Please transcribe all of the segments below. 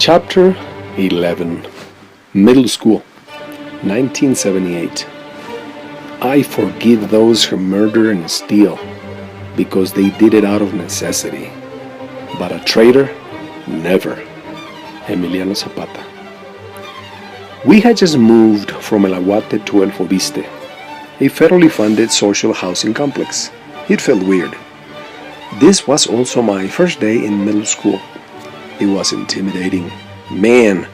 Chapter 11. Middle School, 1978. I forgive those who murder and steal, because they did it out of necessity. But a traitor, never. Emiliano Zapata. We had just moved from El Aguate to El Fobiste, a federally funded social housing complex. It felt weird. This was also my first day in middle school. It was intimidating. Man,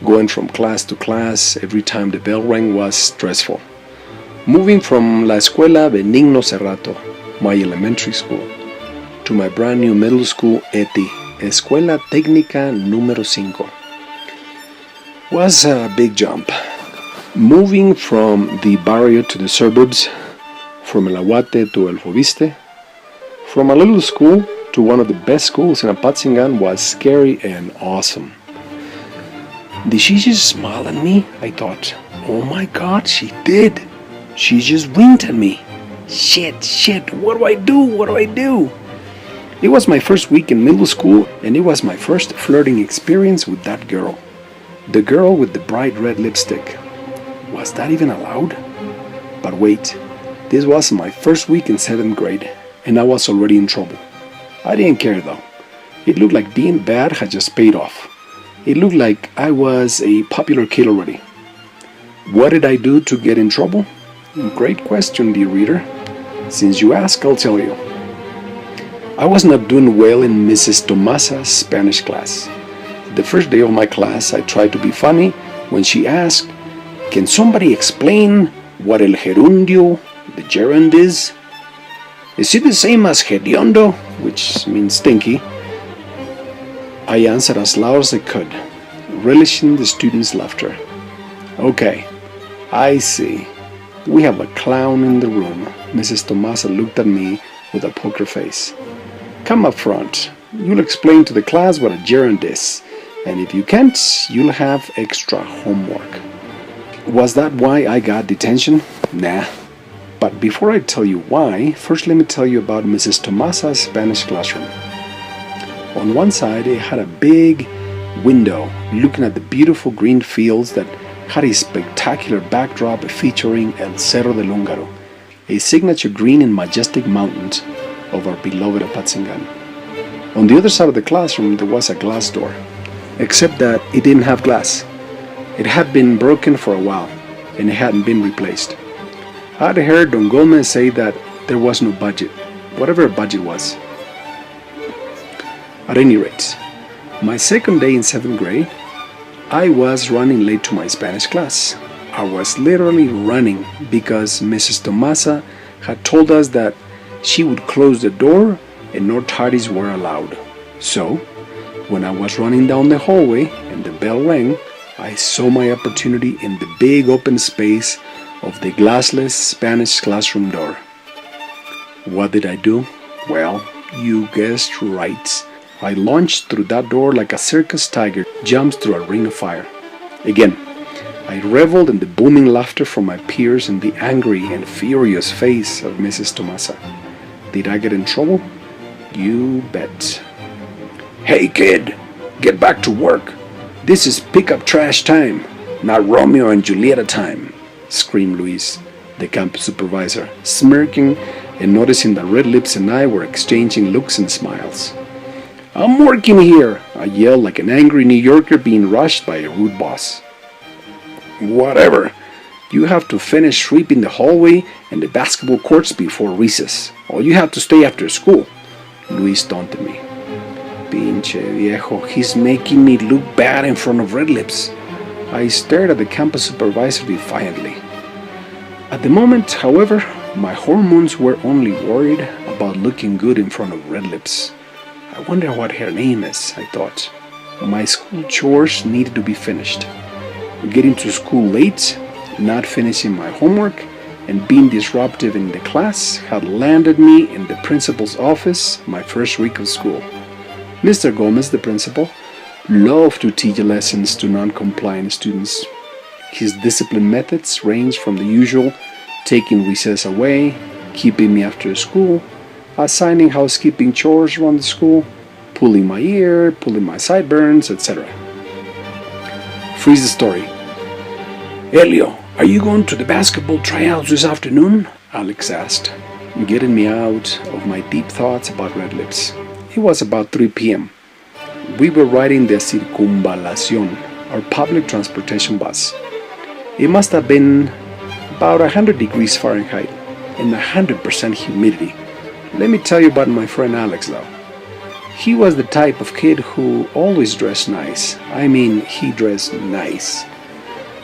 going from class to class every time the bell rang was stressful. Moving from La Escuela Benigno Cerrato, my elementary school, to my brand new middle school, ETI, Escuela Técnica Número 5, was a big jump. Moving from the barrio to the suburbs, from El Aguate to El Fobiste, from a little school to one of the best schools in Apatzingan was scary and awesome. Did she just smile at me? I thought. Oh my God, she did. She just winked at me. Shit, what do I do? It was my first week in middle school, and it was my first flirting experience with that girl. The girl with the bright red lipstick. Was that even allowed? But wait, this was my first week in 7th grade, and I was already in trouble. I didn't care though. It looked like being bad had just paid off. It looked like I was a popular kid already. What did I do to get in trouble? Great question, dear reader. Since you ask, I'll tell you. I was not doing well in Mrs. Tomasa's Spanish class. The first day of my class, I tried to be funny when she asked, "Can somebody explain what el gerundio, the gerund is? Is it the same as hediondo, which means stinky?" I answered as loud as I could, relishing the students' laughter. Okay, I see. We have a clown in the room. Mrs. Tomasa looked at me with a poker face. Come up front. You'll explain to the class what a gerund is, and if you can't, you'll have extra homework. Was that why I got detention? Nah. But before I tell you why, first let me tell you about Mrs. Tomasa's Spanish classroom. On one side, it had a big window looking at the beautiful green fields that had a spectacular backdrop featuring El Cerro del Húngaro, a signature green and majestic mountain of our beloved Apatzingan. On the other side of the classroom, there was a glass door, except that it didn't have glass. It had been broken for a while, and it hadn't been replaced. I'd heard Don Gomez say that there was no budget, whatever a budget was. At any rate, my second day in 7th grade, I was running late to my Spanish class. I was literally running because Mrs. Tomasa had told us that she would close the door and no tardies were allowed. So, when I was running down the hallway and the bell rang, I saw my opportunity in the big open space of the glassless Spanish classroom door. What did I do? Well, you guessed right. I launched through that door like a circus tiger jumps through a ring of fire. Again, I reveled in the booming laughter from my peers and the angry and furious face of Mrs. Tomasa. Did I get in trouble? You bet. Hey kid, get back to work. This is pick-up trash time, not Romeo and Julieta time, screamed Luis, the campus supervisor, smirking and noticing that Red Lips and I were exchanging looks and smiles. I'm working here, I yelled like an angry New Yorker being rushed by a rude boss. Whatever. You have to finish sweeping the hallway and the basketball courts before recess, or you have to stay after school, Luis taunted me. Pinche viejo, he's making me look bad in front of Red Lips. I stared at the campus supervisor defiantly. At the moment, however, my hormones were only worried about looking good in front of Red Lips. I wonder what her name is, I thought. My school chores needed to be finished. Getting to school late, not finishing my homework, and being disruptive in the class had landed me in the principal's office my first week of school. Mr. Gomez, the principal, loved to teach lessons to non-compliant students. His discipline methods ranged from the usual taking recess away, keeping me after school, assigning housekeeping chores around the school, pulling my ear, pulling my sideburns, etc. Freeze the story. Elio, are you going to the basketball tryouts this afternoon? Alex asked, getting me out of my deep thoughts about Red Lips. It was about 3 p.m. We were riding the Circunvalación, our public transportation bus. It must have been about 100 degrees Fahrenheit and 100% humidity. Let me tell you about my friend Alex, though. He was the type of kid who always dressed nice. I mean, he dressed nice.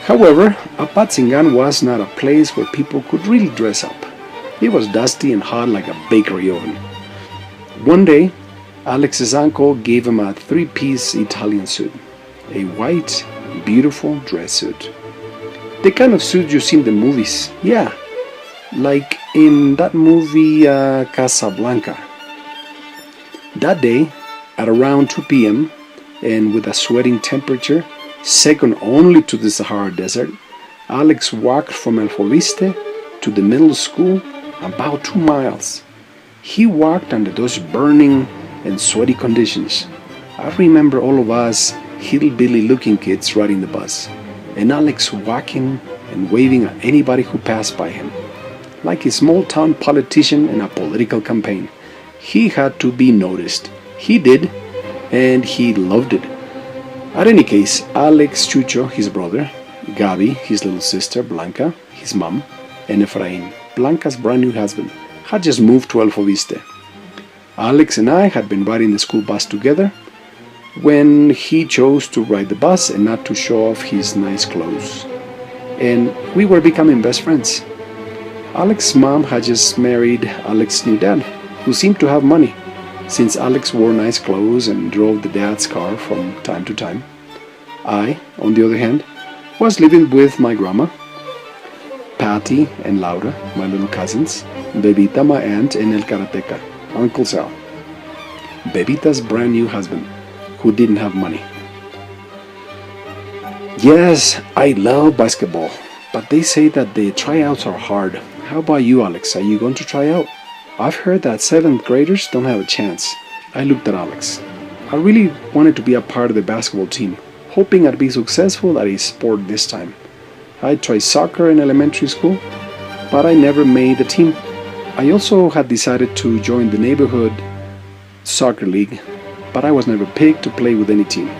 However, Apatzingan was not a place where people could really dress up. It was dusty and hot like a bakery oven. One day, Alex's uncle gave him a 3-piece Italian suit. A white, beautiful dress suit. The kind of suit you see in the movies. Yeah, like in that movie Casablanca. That day, at around 2 p.m., and with a sweating temperature, second only to the Sahara Desert, Alex walked from El Foviste to the middle school about 2 miles. He walked under those burning and sweaty conditions. I remember all of us hillbilly-looking kids riding the bus, and Alex walking and waving at anybody who passed by him. Like a small-town politician in a political campaign, he had to be noticed. He did, and he loved it. At any case, Alex, Chucho, his brother, Gabi, his little sister, Blanca, his mom, and Efrain, Blanca's brand new husband, had just moved to El Foviste. Alex and I had been riding the school bus together when he chose to ride the bus and not to show off his nice clothes. And we were becoming best friends. Alex's mom had just married Alex's new dad, who seemed to have money, since Alex wore nice clothes and drove the dad's car from time to time. I, on the other hand, was living with my grandma, Patty and Laura, my little cousins, Bebita, my aunt, and El Karateca, Uncle Sal, Bebita's brand new husband, who didn't have money. Yes, I love basketball, but they say that the tryouts are hard. How about you, Alex? Are you going to try out? I've heard that 7th graders don't have a chance. I looked at Alex. I really wanted to be a part of the basketball team, hoping I'd be successful at a sport this time. I tried soccer in elementary school, but I never made the team. I also had decided to join the neighborhood soccer league, but I was never picked to play with any team.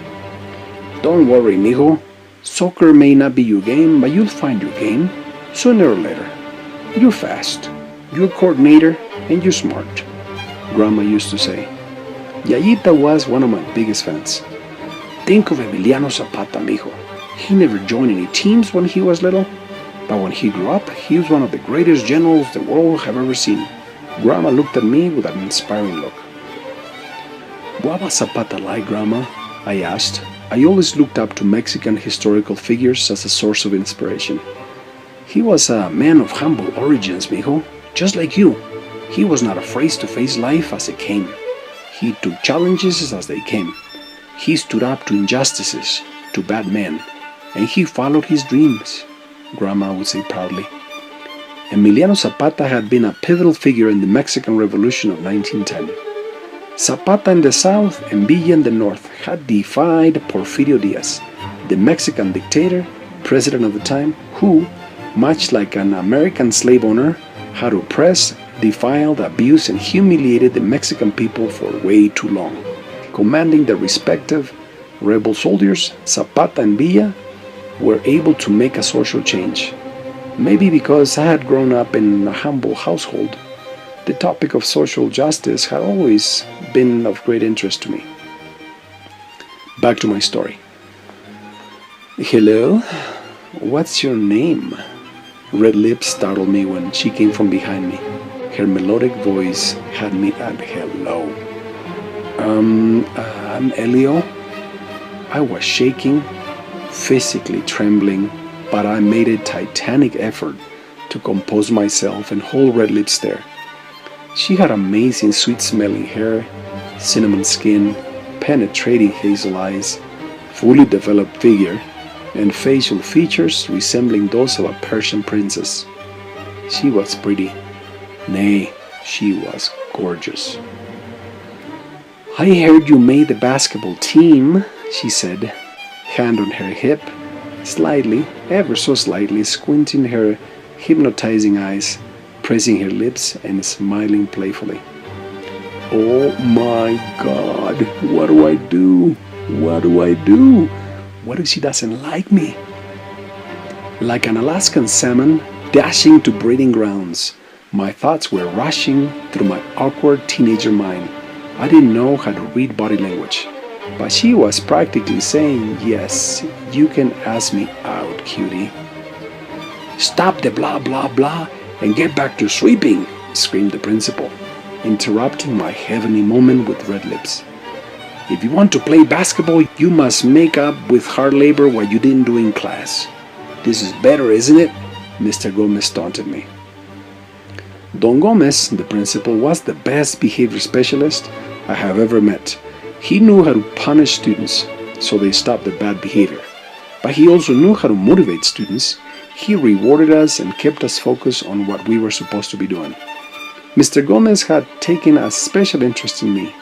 Don't worry, mijo. Soccer may not be your game, but you'll find your game, sooner or later. You're fast, you're a coordinator, and you're smart, Grandma used to say. Yayita was one of my biggest fans. Think of Emiliano Zapata, mijo. He never joined any teams when he was little, but when he grew up, he was one of the greatest generals the world have ever seen. Grandma looked at me with an inspiring look. What was Zapata like, Grandma? I asked. I always looked up to Mexican historical figures as a source of inspiration. He was a man of humble origins, mijo, just like you. He was not afraid to face life as it came. He took challenges as they came. He stood up to injustices, to bad men, and he followed his dreams, Grandma would say proudly. Emiliano Zapata had been a pivotal figure in the Mexican Revolution of 1910. Zapata in the south and Villa in the north had defied Porfirio Diaz, the Mexican dictator, president of the time, who, much like an American slave owner, had oppressed, defiled, abused, and humiliated the Mexican people for way too long. Commanding the respective rebel soldiers, Zapata and Villa were able to make a social change. Maybe because I had grown up in a humble household, the topic of social justice had always been of great interest to me. Back to my story. Hello? What's your name? Red Lips startled me when she came from behind me. Her melodic voice had me at hello. I'm Elio. I was shaking, physically trembling, but I made a titanic effort to compose myself and hold Red Lips there. She had amazing sweet-smelling hair, cinnamon skin, penetrating hazel eyes, fully developed figure, and facial features resembling those of a Persian princess. She was pretty. Nay, she was gorgeous. I heard you made the basketball team, she said, hand on her hip slightly, ever so slightly, squinting her hypnotizing eyes, pressing her lips and smiling playfully. Oh my God, what do I do? What do I do? What if she doesn't like me? Like an Alaskan salmon dashing to breeding grounds, my thoughts were rushing through my awkward teenager mind. I didn't know how to read body language, but she was practically saying, yes, you can ask me out, cutie. Stop the blah blah blah and get back to sweeping, screamed the principal, interrupting my heavenly moment with red lips. If you want to play basketball, you must make up with hard labor what you didn't do in class. This is better, isn't it? Mr. Gomez taunted me. Don Gomez, the principal, was the best behavior specialist I have ever met. He knew how to punish students so they stopped their bad behavior, but he also knew how to motivate students. He rewarded us and kept us focused on what we were supposed to be doing. Mr. Gomez had taken a special interest in me.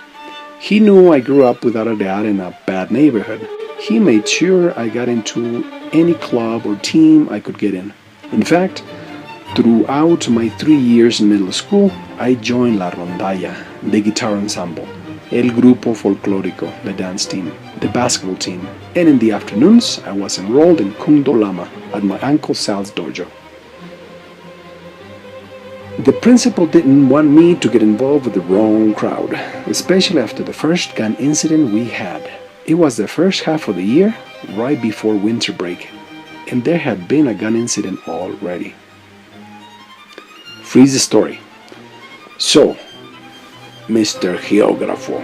He knew I grew up without a dad in a bad neighborhood. He made sure I got into any club or team I could get in. In fact, throughout my 3 years in middle school, I joined La Rondalla, the guitar ensemble, El Grupo Folclórico, the dance team, the basketball team, and in the afternoons, I was enrolled in Kung Do Lama at my Uncle Sal's dojo. The principal didn't want me to get involved with the wrong crowd, especially after the first gun incident we had. It was the first half of the year, right before winter break, and there had been a gun incident already. Freeze the story. So, Mr. Geógrafo,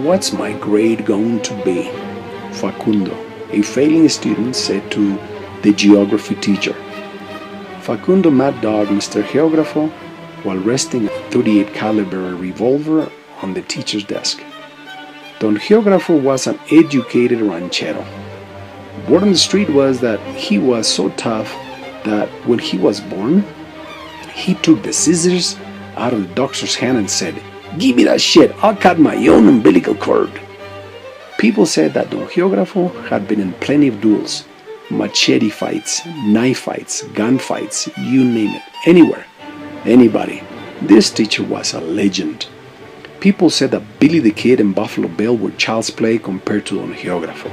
what's my grade going to be? Facundo, a failing student, said to the geography teacher. Facundo mad dogged Mr. Geógrafo while resting a .38 caliber revolver on the teacher's desk. Don Geógrafo was an educated ranchero. Word on the street was that he was so tough that when he was born, he took the scissors out of the doctor's hand and said, "Give me that shit, I'll cut my own umbilical cord." People said that Don Geógrafo had been in plenty of duels, machete fights, knife fights, gun fights, you name it, anywhere, anybody. This teacher was a legend. People said that Billy the Kid and Buffalo Bill were child's play compared to Don Geógrafo.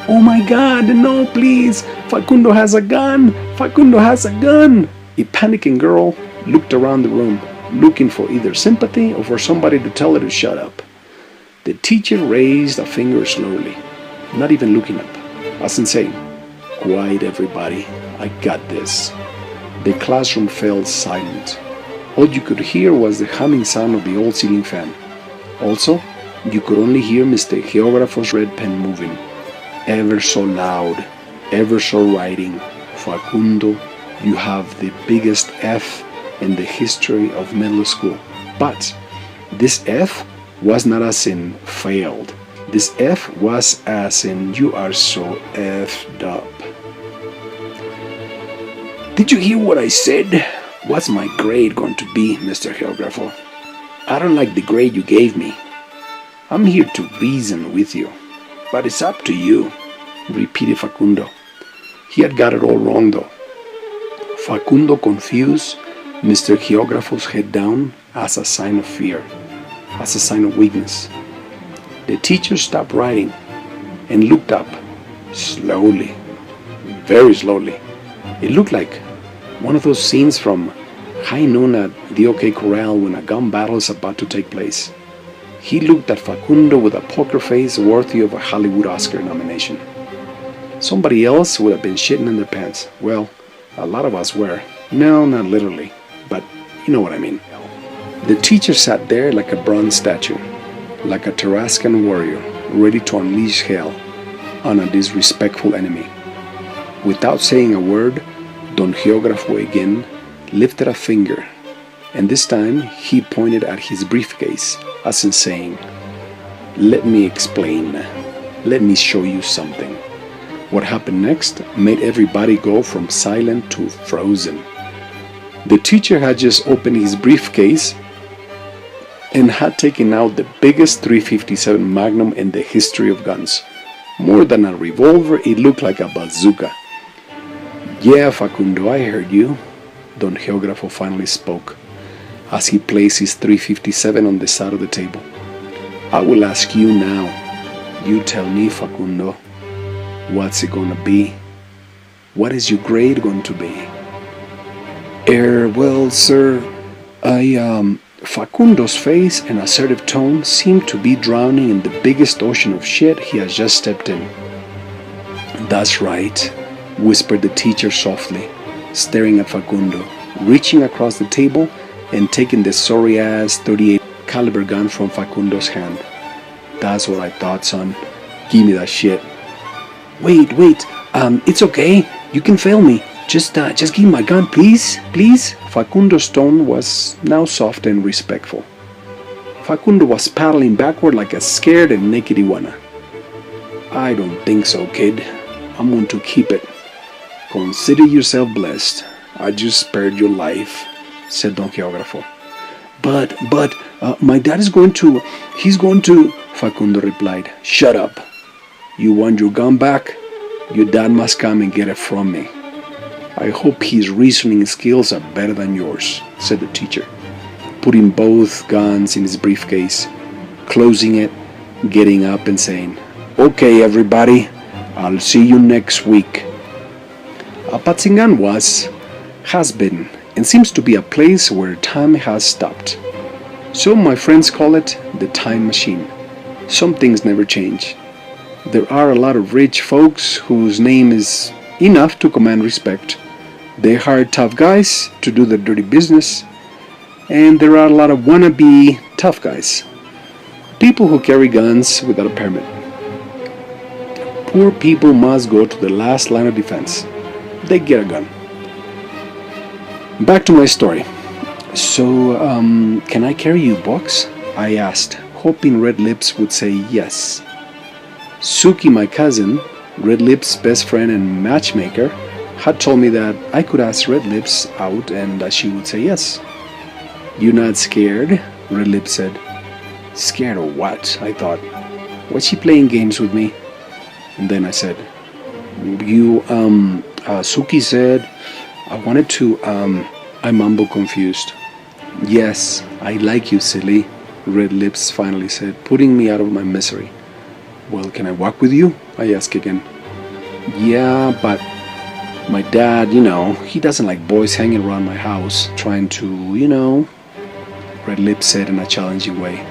"Oh my God, no please, Facundo has a gun, Facundo has a gun." A panicking girl looked around the room, looking for either sympathy or for somebody to tell her to shut up. The teacher raised a finger slowly, not even looking up, as in saying, "Quiet everybody, I got this." The classroom fell silent. All you could hear was the humming sound of the old ceiling fan. Also, you could only hear Mr. Geógrafo's red pen moving, ever so loud, ever so writing, "Facundo, you have the biggest F in the history of middle school." But this F was not as in failed. This F was as in you are so effed up. "Did you hear what I said? What's my grade going to be, Mr. Geógrafo? I don't like the grade you gave me. I'm here to reason with you, but it's up to you," repeated Facundo. He had got it all wrong though. Facundo confused Mr. Geógrafo's head down as a sign of fear, as a sign of weakness. The teacher stopped writing and looked up, slowly, very slowly. It looked like one of those scenes from High Noon at the OK Corral when a gun battle is about to take place. He looked at Facundo with a poker face worthy of a Hollywood Oscar nomination. Somebody else would have been shitting in their pants. Well, a lot of us were. No, not literally, but you know what I mean. The teacher sat there like a bronze statue, like a Tarascan warrior, ready to unleash hell on a disrespectful enemy. Without saying a word, Don Geógrafo again lifted a finger, and this time he pointed at his briefcase, as in saying, "Let me explain. Let me show you something." What happened next made everybody go from silent to frozen. The teacher had just opened his briefcase and had taken out the biggest .357 Magnum in the history of guns. More than a revolver, it looked like a bazooka. Yeah, Facundo, I heard you, Don Geógrafo finally spoke, as he placed his 357 on the side of the table. I will ask you now. You tell me, Facundo, what's it gonna be? What is your grade going to be? Well, sir, Facundo's face and assertive tone seemed to be drowning in the biggest ocean of shit he has just stepped in. That's right, whispered the teacher softly, staring at Facundo, reaching across the table and taking the sorry-ass 38 caliber gun from Facundo's hand. That's what I thought, son. Give me that shit. Wait, it's okay. You can fail me. Just give me my gun, please. Facundo's tone was now soft and respectful. Facundo was paddling backward like a scared and naked iguana. I don't think so, kid. I'm going to keep it. Consider yourself blessed. I just spared your life, said Don Geógrafo. But, my dad is going to, Facundo replied. Shut up. You want your gun back? Your dad must come and get it from me. I hope his reasoning skills are better than yours, said the teacher, putting both guns in his briefcase, closing it, getting up and saying, Okay, everybody, I'll see you next week. Apatzingán has been, and seems to be a place where time has stopped. So my friends call it the time machine. Some things never change. There are a lot of rich folks whose name is enough to command respect. They hire tough guys to do their dirty business, and there are a lot of wannabe tough guys. People who carry guns without a permit. Poor people must go to the last line of defense. They get a gun. Back to my story. So, can I carry you books? I asked, hoping Red Lips would say yes. Suki, my cousin, Red Lips' best friend and matchmaker, had told me that I could ask Red Lips out and that she would say yes. You not scared? Red Lips said. Scared of what? I thought. Was she playing games with me? And then I said, Suki said, I wanted to, I mumbled confused. Yes, I like you, silly, Red Lips finally said, putting me out of my misery. Well, can I walk with you? I asked again. Yeah, but my dad, he doesn't like boys hanging around my house, trying to, Red Lips said in a challenging way.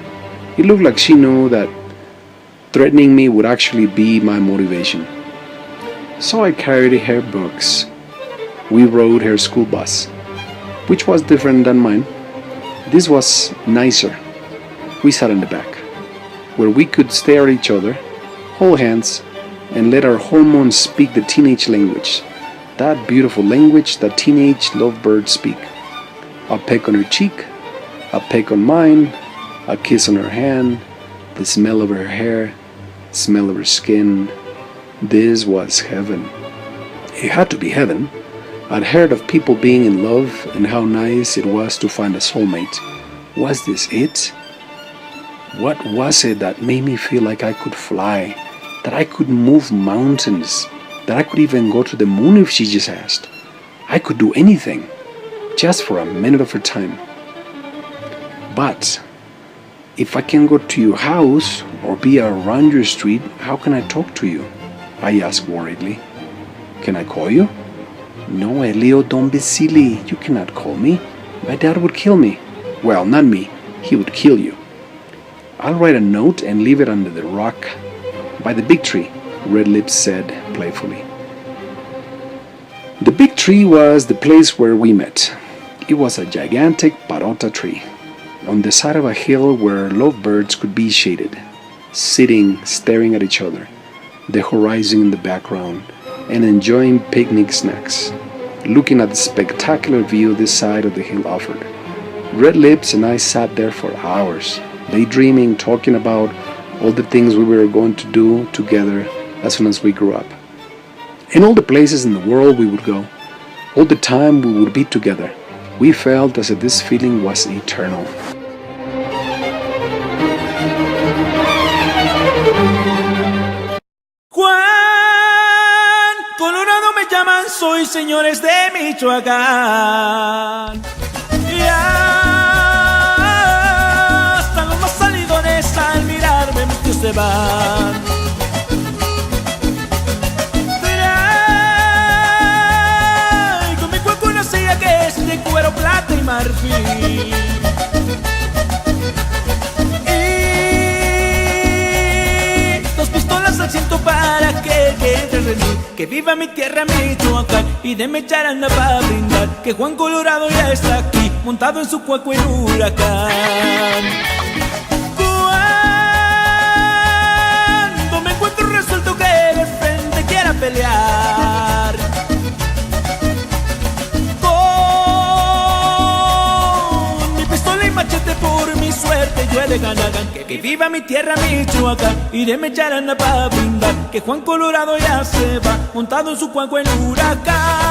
It looked like she knew that threatening me would actually be my motivation. So I carried her books. We rode her school bus, which was different than mine. This was nicer. We sat in the back, where we could stare at each other, hold hands, and let our hormones speak the teenage language. That beautiful language that teenage lovebirds speak. A peck on her cheek, a peck on mine, a kiss on her hand, the smell of her hair, smell of her skin. This was heaven. It had to be heaven. I'd heard of people being in love and how nice it was to find a soulmate. Was this it? What was it that made me feel like I could fly, that I could move mountains, that I could even go to the moon if she just asked? I could do anything, just for a minute of her time. But if I can go to your house or be around your street, how can I talk to you? I asked worriedly. Can I call you? No, Elio, don't be silly. You cannot call me. My dad would kill me. Well, not me. He would kill you. I'll write a note and leave it under the rock by the big tree, Red Lips said playfully. The big tree was the place where we met. It was a gigantic parota tree on the side of a hill where lovebirds could be shaded, sitting, staring at each other, the horizon in the background, and enjoying picnic snacks, looking at the spectacular view this side of the hill offered. Red Lips and I sat there for hours, daydreaming, talking about all the things we were going to do together as soon as we grew up. And all the places in the world we would go, all the time we would be together. We felt as if this feeling was eternal. y señores de Michoacán. Ya hasta los más salidones al mirarme muchos se van. Traigo mi cuerpo una silla que es de cuero, plata y marfil. Siento para que entre rendir, que viva mi tierra Michoacán y déme charanda para brindar, que Juan Colorado ya está aquí, montado en su cuaco en huracán. Cuando me encuentro resuelto que de frente quiera pelear, con mi pistola y machete por mi suerte yo he de ganar. Que viva mi tierra Michoacán y déme charanda para brindar, que Juan Colorado ya se va, montado en su cuenco en huracán.